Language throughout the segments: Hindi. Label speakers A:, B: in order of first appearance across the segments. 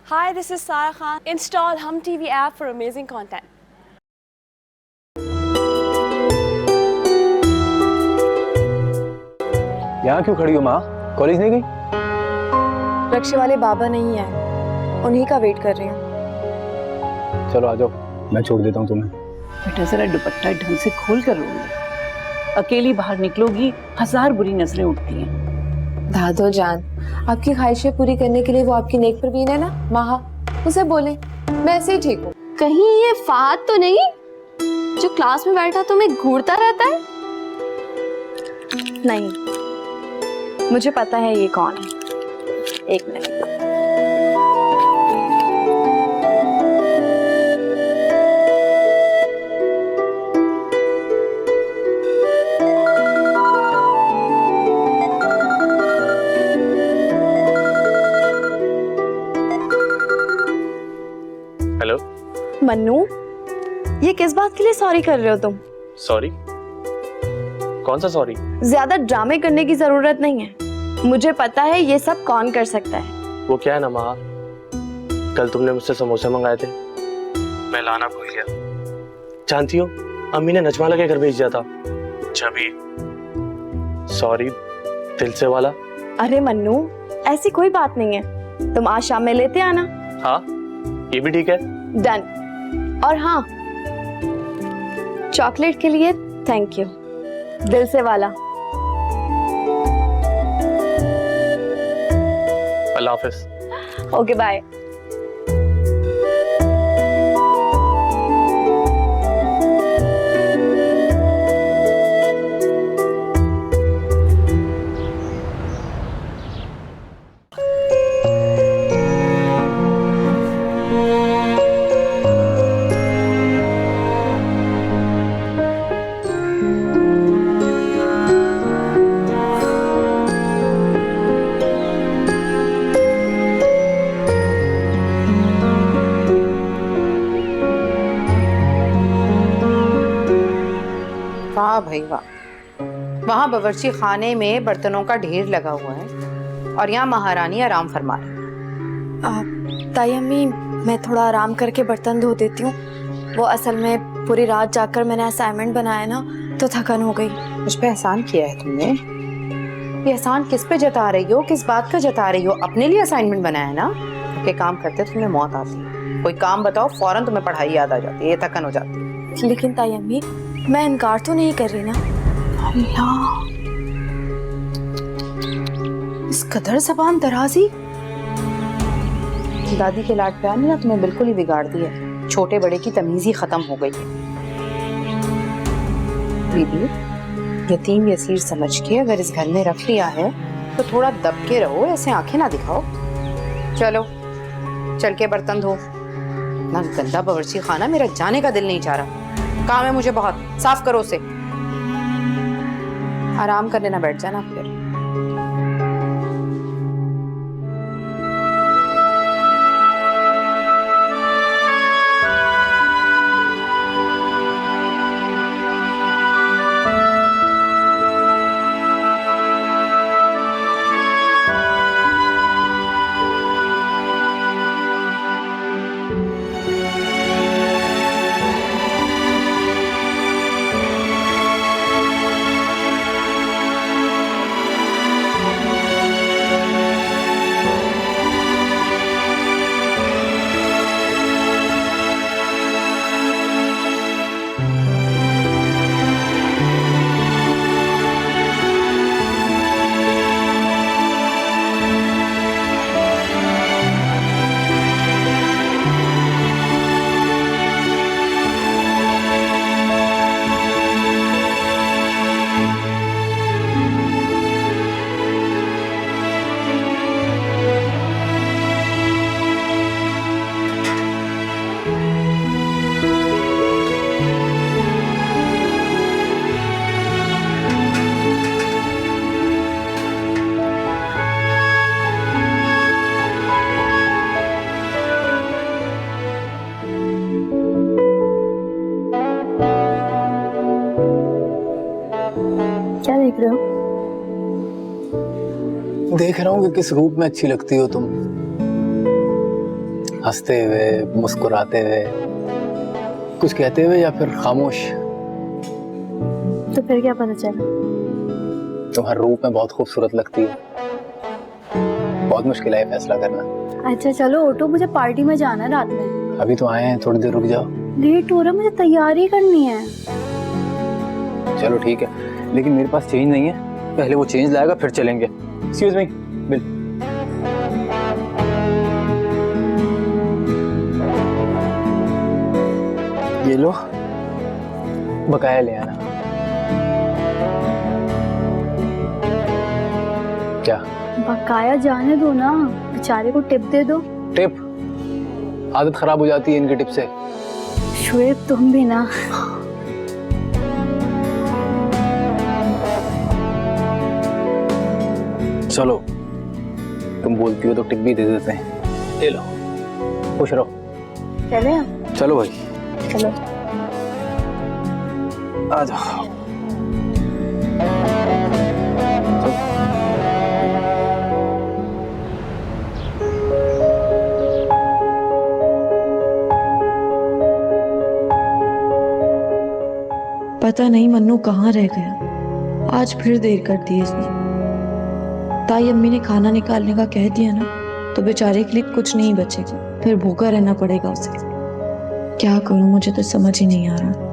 A: Hi, this is Sarah Khan. Install Hum TV app for amazing content.
B: यहाँ क्यों खड़ी हो माँ? कॉलेज नहीं गई?
A: रक्षा वाले बाबा नहीं है, उन्हीं का वेट कर रही हूँ।
B: चलो आ जाओ, मैं छोड़ देता हूँ तुम्हें।
C: बेटा जरा दुपट्टा ढंग से खोल कर रो ले। अकेली बाहर निकलोगी 1000 बुरी नजरें उठती हैं।
A: दादो जान, आपकी ख्वाहिशें पूरी करने के लिए वो आपकी नेक प्रवीण है ना, माहा, उसे बोले, मैं ऐसे ही ठीक हूँ।
D: कहीं ये फात तो नहीं जो क्लास में बैठा तुम्हें घूरता रहता है?
A: नहीं, मुझे पता है ये कौन है। एक मिनट।
E: हेलो
A: मन्नू, ये किस बात के लिए सॉरी कर रहे हो तुम?
E: सॉरी? कौन सा सॉरी?
A: ज्यादा ड्रामे करने की जरूरत नहीं है, मुझे पता है ये सब कौन कर सकता है।
E: वो क्या है ना माँ, कल तुमने मुझसे समोसे मंगाए थे, मैं लाना भूल गया। जानती हो, अम्मी ने नजमाला के घर भेज दिया था। छवि, सॉरी दिल से वाला।
A: अरे मन्नू, ऐसी कोई बात नहीं है, तुम आज शाम में लेते आना।
E: हाँ, ये भी ठीक है।
A: डन। और हाँ, चॉकलेट के लिए थैंक यू, दिल से वाला।
E: अल्लाह हाफिज।
A: Okay bye.
F: वाह भाई वाह, वहाँ बावर्ची खाने में बर्तनों का ढेर लगा हुआ है और यहाँ महारानी आराम फरमा रही।
A: ताई अम्मी, मैं थोड़ा आराम करके बर्तन धो देती हूँ। वो असल में पूरी रात जाकर मैंने असाइनमेंट बनाया ना, तो थकन हो गई।
F: मुझ पे एहसान किया है तुमने। ये एहसान किस पे जता रही हो, किस बात का जता रही हो? अपने लिए असाइनमेंट बनाया ना, के काम करते तुम्हें मौत आती है। कोई काम बताओ, फौरन तुम्हें पढ़ाई याद आ जाती है, ये थकन हो जाती है।
A: लेकिन ताई अम्मी, मैं इनकार तो नहीं कर रही ना।
F: अल्लाह, इस कदर ज़बान दराजी। दादी के लाड प्यार ने ना तुम्हें बिल्कुल ही बिगाड़ दिया। छोटे बड़े की तमीज ही खत्म हो गई है। बीबी, यतीम यसीर समझ के अगर इस घर में रख लिया है तो थोड़ा दब के रहो, ऐसे आंखें ना दिखाओ। चलो चल के बर्तन धो। ना गंदा बावर्ची खाना, मेरा जाने का दिल नहीं चाह रहा। काम है मुझे बहुत, साफ करो उसे। आराम करने ना बैठ जाना फिर।
A: देख रहे हो?
B: देख रहा हूँ कि किस रूप में अच्छी लगती हो तुम। हंसते हुए, मुस्कुराते हुए, कुछ कहते हुए या फिर खामोश?
A: तो फिर क्या पता चला?
B: तुम हर रूप में बहुत खूबसूरत लगती हो। बहुत मुश्किल है फैसला करना।
A: अच्छा चलो ऑटो, मुझे पार्टी में जाना है रात में।
B: अभी तो आए हैं, थोड़ी देर रुक जाओ।
A: लेट हो रहा, मुझे तैयारी करनी है।
B: चलो ठीक है, लेकिन मेरे पास चेंज नहीं है। पहले वो चेंज लाएगा फिर चलेंगे। Excuse me, bill. ये लो, बकाया ले आना। क्या?
A: बकाया जाने दो ना, बेचारे को टिप दे दो।
B: टिप? आदत खराब हो जाती है इनकी टिप से।
A: शुएब तुम भी ना।
B: चलो, तुम बोलती हो तो टिप भी दे देते हैं। ले लो, खुश रहो।
A: चले हम?
B: चलो भाई,
A: चलो।
B: आ जाओ।
G: पता नहीं मन्नू कहाँ रह गया। आज फिर देर कर दी इसने। ताई अम्मी ने खाना निकालने का कह दिया ना, तो बेचारे के लिए कुछ नहीं बचेगा, फिर भूखा रहना पड़ेगा उसे। क्या करूं, मुझे तो समझ ही नहीं आ रहा।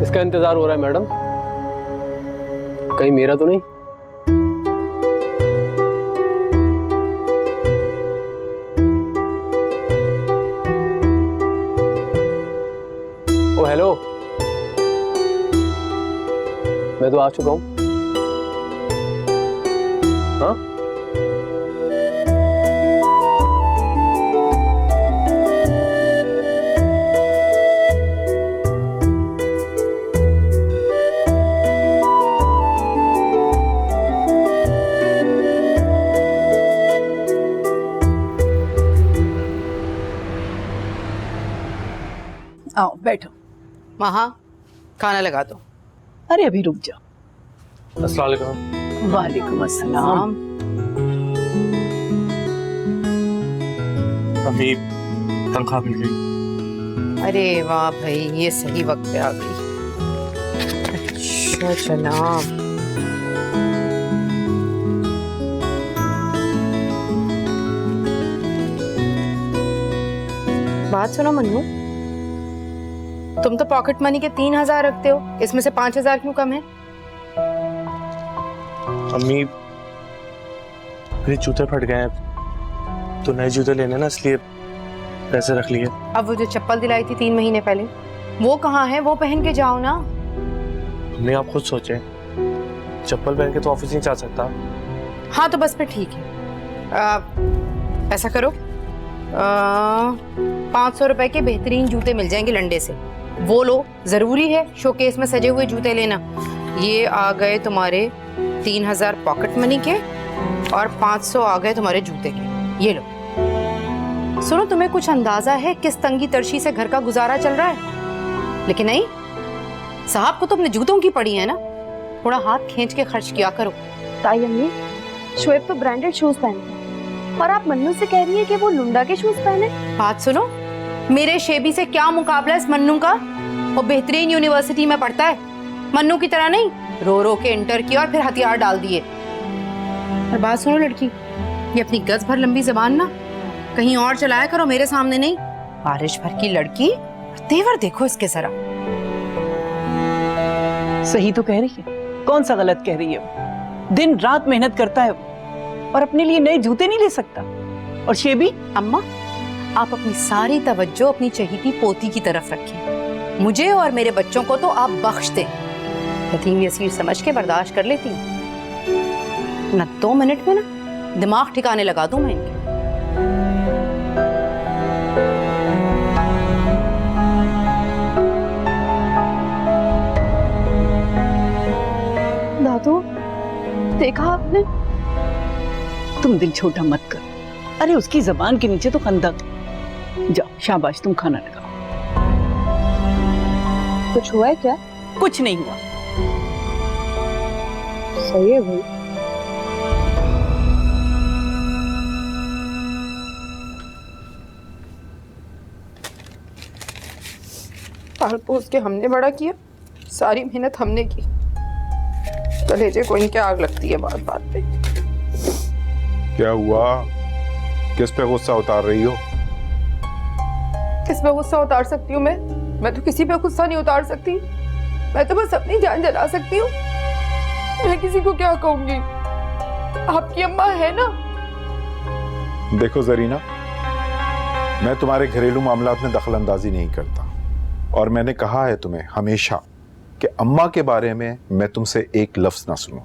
B: इसका इंतजार हो रहा है मैडम। कहीं मेरा तो नहीं? ओ हेलो, मैं तो आ चुका हूं। हाँ,
C: आओ बैठो।
F: वहाँ खाना लगा दो।
C: अरे अभी रुक जाओ।
E: अस्सलाम वालेकुम।
C: वालेकुम अस्सलाम।
E: अभी तनख्वाह मिल गई।
F: अरे वाह भाई, ये सही वक्त पे आ गई। अच्छा जनाब। बात सुनो मन्नू, तुम तो पॉकेट मनी के 3000 रखते हो, इसमें से 5000 क्यों कम है?
E: अम्मी, मेरे जूते फट गए हैं तो नए जूते लेने ना, इसलिए पैसे रख लिए।
F: अब वो जो चप्पल दिलाई थी 3 महीने पहले, वो कहाँ है? वो पहन के जाओ ना।
E: अम्मी आप खुद सोचें, चप्पल पहन के तो ऑफिस नहीं जा सकता।
F: हाँ तो बस फिर ठीक है। ऐसा करो, 500 रुपए के बेहतरीन जूते मिल जाएंगे लंडे से, वो लो। जरूरी है शोकेस में सजे हुए जूते लेना। ये आ गए तुम्हारे 3000 पॉकेट मनी के, और 500 आ गए तुम्हारे जूते के। ये लो। सुनो, तुम्हें कुछ अंदाजा है किस तंगी तर्शी से घर का गुजारा चल रहा है? लेकिन नहीं, साहब को तो अपने जूतों की पड़ी है ना, थोड़ा हाथ खींच के खर्च किया करो।
A: ताई अम्मी, शुएब तो ब्रांडेड शूज पहनते हैं और आप मन्नू से कह रही है कि वो लुंडा के शूज पहने।
F: बात सुनो, मेरे शेबी से क्या मुकाबला इस मन्नू का? वो बेहतरीन यूनिवर्सिटी में पढ़ता है, मन्नू की तरह नहीं रो रो के इंटर किया और फिर हथियार डाल दिए। और बात सुनो लड़की, ये अपनी गज भर लंबी जबान ना कहीं और चलाया करो, मेरे सामने नहीं। बारिश भर की लड़की, तेवर देखो इसके जरा।
C: सही तो कह रही है, कौन सा गलत कह रही है वो? दिन रात मेहनत करता है वो, और अपने लिए नए जूते नहीं ले सकता। और शेबी,
F: अम्मा, आप अपनी सारी तवज्जो अपनी चहेती पोती की तरफ रखें। मुझे और मेरे बच्चों को तो आप बख्श दें। यतीम यसीर समझ के बर्दाश्त कर लेती हूँ ना, 2 मिनट में ना दिमाग ठिकाने लगा दूं मैं इनके।
A: दादू, देखा आपने?
C: तुम दिल छोटा मत कर। अरे उसकी जबान के नीचे तो खंदक है। जाओ शाबाश, तुम खाना लगाओ।
A: कुछ हुआ है क्या?
C: कुछ नहीं हुआ।
A: सही है भाई।
F: पाल पोस के हमने बड़ा किया, सारी मेहनत हमने की, कलेजे को इनके आग लगती है बात बात पे।
H: क्या हुआ? किस पे गुस्सा उतार रही हो?
F: किस पे गुस्सा उतार सकती हूँ मैं तो किसी पे गुस्सा नहीं उतार सकती। मैं तो बस अपनी जान जला सकती हूँ। मैं किसी को क्या कहूंगी? आपकी अम्मा है ना।
H: देखो जरीना, मैं तुम्हारे घरेलू मामलात में दखल अंदाजी नहीं करता, और मैंने कहा है तुम्हें हमेशा कि अम्मा के बारे में मैं तुमसे एक लफ्ज ना सुनूं।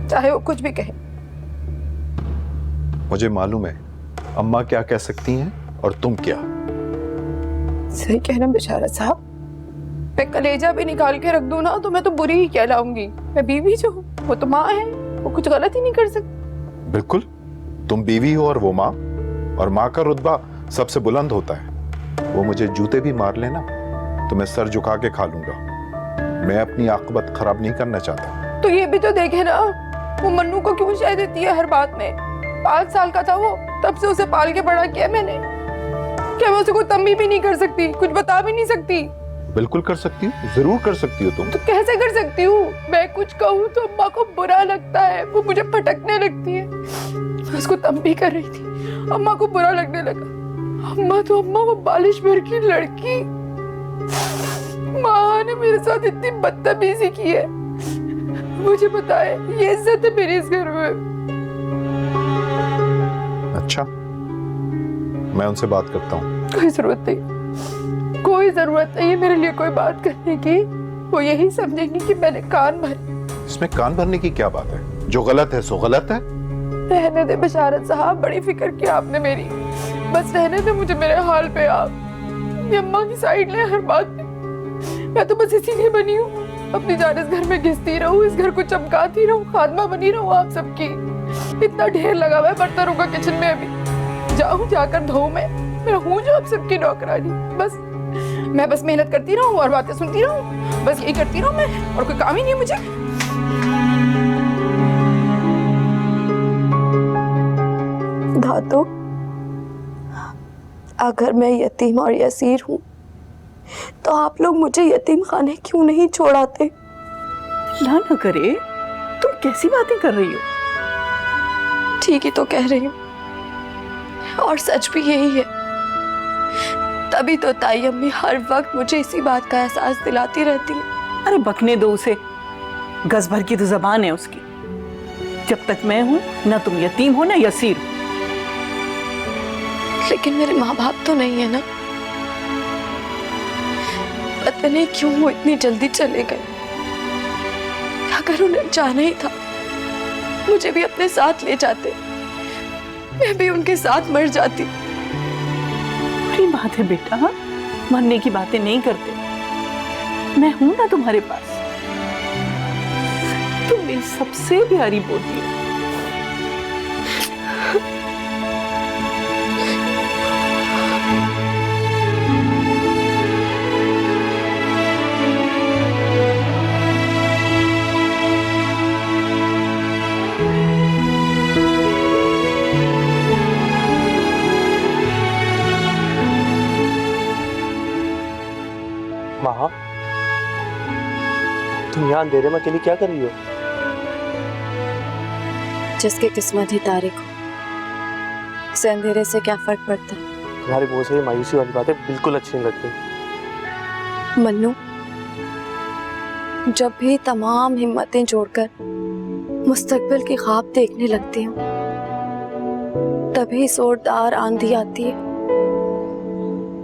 F: चाहे वो कुछ भी कहे।
H: मुझे मालूम है अम्मा क्या कह सकती हैं और तुम क्या।
F: सही कहना बिशारत साहब, मैं कलेजा भी निकाल के रख दूं ना तो मैं तो बुरी ही कहलाऊंगी। मैं बीवी जो हूँ, वो तो माँ है, वो कुछ गलत ही नहीं कर सकती।
H: बिल्कुल, तुम बीवी हो और वो माँ, और माँ का रुतबा सबसे बुलंद होता है। वो मुझे जूते भी मार लेना तो मैं सर झुका के खा लूंगा। मैं अपनी आकबत खराब नहीं करना चाहता।
F: तो ये भी तो देखे ना, वो मन्नू को क्यों शय देती है हर बात में। 5 साल का था वो, तब से उसे पाल के बड़ा किया मैंने। क्या मैं उसे कोई तंबी भी नहीं कर सकती, कुछ बता भी नहीं सकती?
H: बिल्कुल कर सकती हो, जरूर कर सकती हो तुम।
F: तो कैसे कर सकती हूँ? मैं कुछ कहूँ तो अम्मा को बुरा लगता है, वो मुझे फटकने लगती है। मैं उसको तंबी कर रही थी, अम्मा को बुरा लगने लगा। अम्मा तो अम्मा, वो बालिश भर की लड़की। माँ ने मेरे साथ इतनी बदतमीजी की है, मुझे पता है ये इज्जत है मेरी इस घर में।
H: अच्छा, मैं उनसे बात करता हूँ।
F: कोई जरूरत नहीं, कोई जरूरत नहीं है मेरे लिए कोई बात करने की। वो यही समझेंगी कि मैंने कान भरे।
H: इसमें कान भरने की क्या बात है? जो गलत है सो गलत है।
F: रहने दे बिशारत साहब, बड़ी फिक्र की आपने मेरी। बस रहने दे मुझे मेरे हाल पे। आप ये अम्मा की साइड ले हर बात में। मैं तो बस इसीलिए बनी हूँ, अपनी जान इस घर में घिसती रहूं, इस घर को चमकाती रहूं, खादमा बनी रहूं आप सबकी। इतना ढेर लगा हुआ है बर्तनों का किचन में। अभी जाऊं, जाकर धोऊं मैं हूं जो आप सबकी नौकरानी। बस मैं बस मेहनत करती रहूं और बातें सुनती रहूं, बस यही करती रहूं मैं, और कोई काम ही नहीं है मुझे।
A: दादू, अगर मैं यतीम और यसीर हूँ तो आप लोग मुझे यतीम खाने क्यों नहीं छोड़ाते?
C: अल्लाह न करे, तुम कैसी बातें कर रही हो?
A: ठीक ही तो कह रही हूँ, और सच भी यही है। तभी तो ताई अम्मी हर वक्त मुझे इसी बात का एहसास दिलाती रहती है।
C: अरे बकने दो उसे, गज भर की तो जबान है उसकी। जब तक मैं हूं, ना तुम यतीम हो ना यसीर हो।
A: लेकिन मेरे माँ बाप तो नहीं है ना। पता नहीं क्यों वो इतनी जल्दी चले गए। अगर उन्हें जाना ही था, मुझे भी अपने साथ ले जाते, मैं भी उनके साथ मर जाती।
C: बड़ी बात है बेटा, मरने की बातें नहीं करते। मैं हूं ना तुम्हारे पास। तुम मेरी सबसे प्यारी पोती हो।
E: माँ, तुम यहाँ अंधेरे में अकेली क्या कर रही हो?
A: जिसकी किस्मत ही तारीख हो, उसे अंधेरे से क्या फर्क पड़ता है?
E: तुम्हारी मुंह से ये मायूसी वाली बातें बिल्कुल अच्छी नहीं लगती।
A: मन्नू, जब भी तमाम हिम्मतें जोड़कर मुस्तकबिल की ख्वाब देखने लगती हूँ, तभी जोरदार आंधी आती है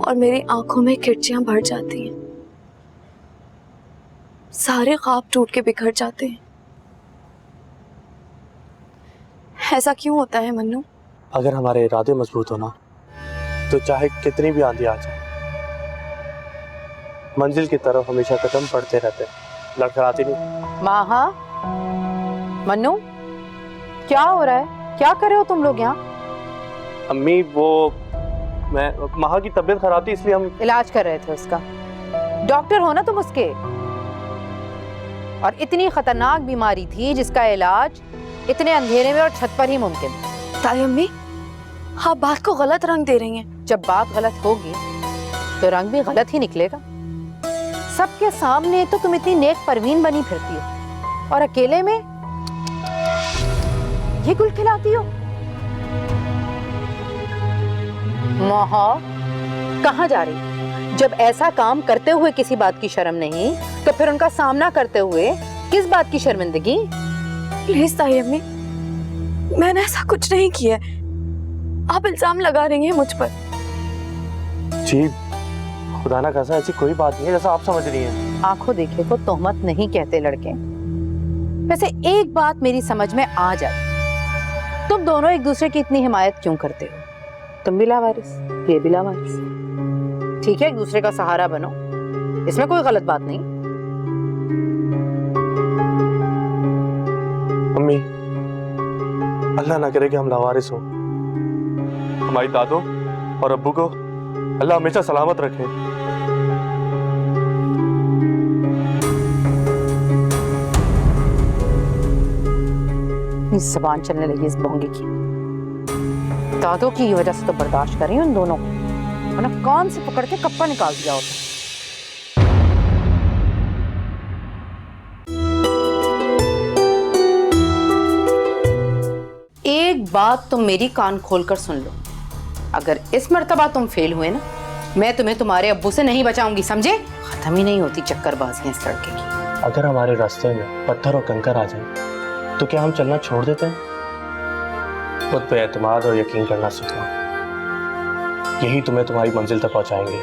A: और मेरी आंखों में खिड़चियां भर जाती हैं। सारे ख्वाब टूट के बिखर जाते हैं। ऐसा क्यों होता है मन्नू?
E: अगर हमारे इरादे मजबूत हो ना, तो चाहे कितनी भी आंधी आ जाए, मंजिल की तरफ हमेशा कदम बढ़ते रहते हैं, लड़खड़ाती नहीं।
F: माहा, मन्नू, क्या हो रहा है? क्या कर रहे हो तुम लोग यहाँ?
E: अम्मी वो मैं महा की तबीयत खराब थी इसलिए हम
F: इलाज कर रहे थे उसका। डॉक्टर हो ना तुम उसके। और इतनी खतरनाक बीमारी थी जिसका इलाज इतने अंधेरे में और छत पर ही मुमकिन।
A: ताई अम्मी, आप बात को गलत रंग दे रही हैं।
F: जब बात गलत होगी तो रंग भी गलत ही निकलेगा। सबके सामने तो तुम इतनी नेक परवीन बनी फिरती हो और अकेले में ये गुल खिलाती हो। महा, कहाँ जा रही? जब ऐसा काम करते हुए किसी बात की शर्म नहीं, तो फिर उनका सामना करते हुए किस बात की शर्मिंदगी?
A: प्लीज ताई अम्मी, मैंने ऐसा कुछ नहीं किया है। आप इल्जाम लगा रही हैं मुझ पर।
E: जी खुदा ना कैसा ऐसी कोई बात नहीं है जैसा आप समझ रही हैं।
F: आंखों देखे को तोहमत नहीं कहते लड़के। वैसे एक बात मेरी समझ में आ जाए, तुम दोनों एक दूसरे की इतनी हिमायत क्यों करते हो? तुम भी लावारिस, ये भी लावारिस। ठीक है, एक दूसरे का सहारा बनो, इसमें कोई गलत बात नहीं।
E: अम्मी, अल्लाह ना करे कि हम लावारिस हो। हमारी दादो और अब्बू को अल्लाह हमेशा सलामत रखे।
F: इस जबान चलने लगी इस बोंगे की। दादो की वजह से तो बर्दाश्त कर रही हूँ उन दोनों को, वरना कान से पकड़ के कप्पा निकाल दिया होता। एक बात तुम मेरी कान खोलकर सुन लो, अगर इस मर्तबा तुम फेल हुए ना, मैं तुम्हें तुम्हारे अब्बू से नहीं बचाऊंगी, समझे? खत्म ही नहीं होती चक्करबाजियां इस लड़के की।
E: अगर हमारे रास्ते में पत्थर और कंकर आ जाए तो क्या हम चलना छोड़ देते हैं? खुद पे एतमाद और यकीन करना सीखना, यही तुम्हें तुम्हारी मंजिल तक पहुंचाएंगे।